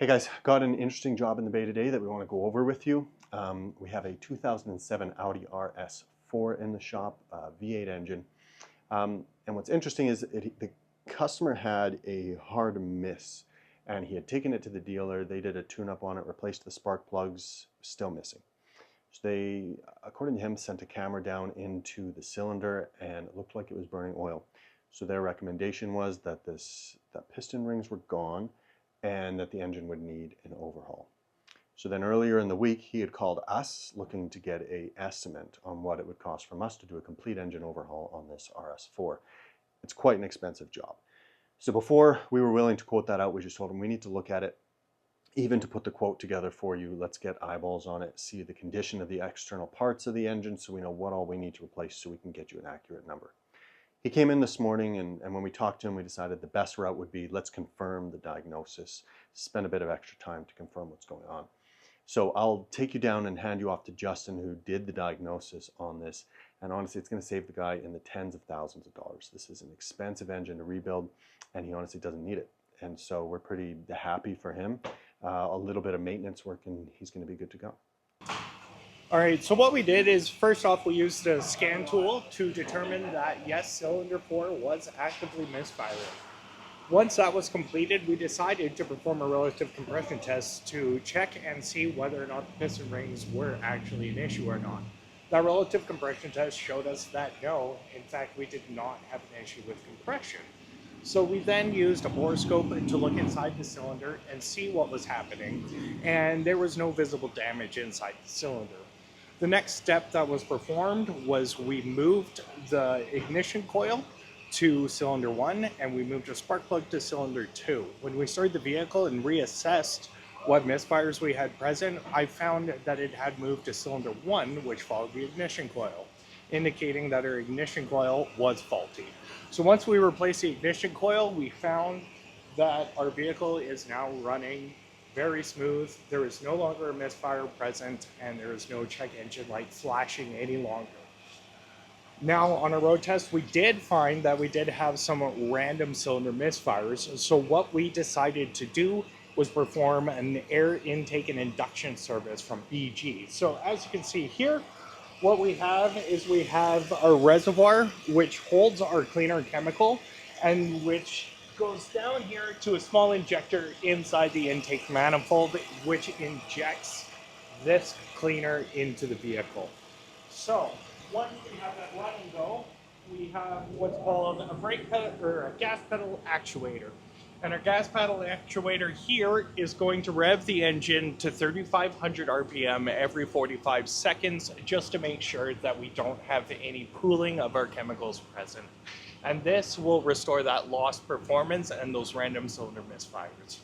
Hey guys, got an interesting job in the bay today that we want to go over with you. We have a 2007 Audi RS4 in the shop, V8 engine. And what's interesting is the customer had a hard miss and he had taken it to the dealer. They did a tune-up on it, replaced the spark plugs, still missing. So they, according to him, sent a camera down into the cylinder and it looked like it was burning oil. So their recommendation was that that piston rings were gone and that the engine would need an overhaul. So then earlier in the week, he had called us looking to get an estimate on what it would cost from us to do a complete engine overhaul on this RS4. It's quite an expensive job. So before we were willing to quote that out, we just told him we need to look at it. Even to put the quote together for you, let's get eyeballs on it, see the condition of the external parts of the engine so we know what all we need to replace so we can get you an accurate number. He came in this morning and when we talked to him, we decided the best route would be let's confirm the diagnosis, spend a bit of extra time to confirm what's going on. So I'll take you down and hand you off to Justin, who did the diagnosis on this. And honestly, it's going to save the guy in the tens of thousands of dollars. This is an expensive engine to rebuild, and he honestly doesn't need it. And so we're pretty happy for him. A little bit of maintenance work, and he's going to be good to go. All right, so what we did is, first off, we used a scan tool to determine that, yes, cylinder 4 was actively misfiring. Once that was completed, we decided to perform a relative compression test to check and see whether or not the piston rings were actually an issue or not. That relative compression test showed us that no, in fact, we did not have an issue with compression. So we then used a borescope to look inside the cylinder and see what was happening, and there was no visible damage inside the cylinder. The next step that was performed was we moved the ignition coil to cylinder 1 and we moved a spark plug to cylinder 2. When we started the vehicle and reassessed what misfires we had present, I found that it had moved to cylinder 1, which followed the ignition coil, indicating that our ignition coil was faulty. So once we replaced the ignition coil, we found that our vehicle is now running very smooth. There is no longer a misfire present, and there is no check engine light flashing any longer. Now, on a road test, we did find that we did have some random cylinder misfires. So what we decided to do was perform an air intake and induction service from BG. So as you can see here, what we have is we have a reservoir which holds our cleaner chemical and which goes down here to a small injector inside the intake manifold, which injects this cleaner into the vehicle. So once we have that run and go, we have what's called a brake pedal or a gas pedal actuator. And our gas pedal actuator here is going to rev the engine to 3,500 RPM every 45 seconds just to make sure that we don't have any pooling of our chemicals present. And this will restore that lost performance and those random cylinder misfires.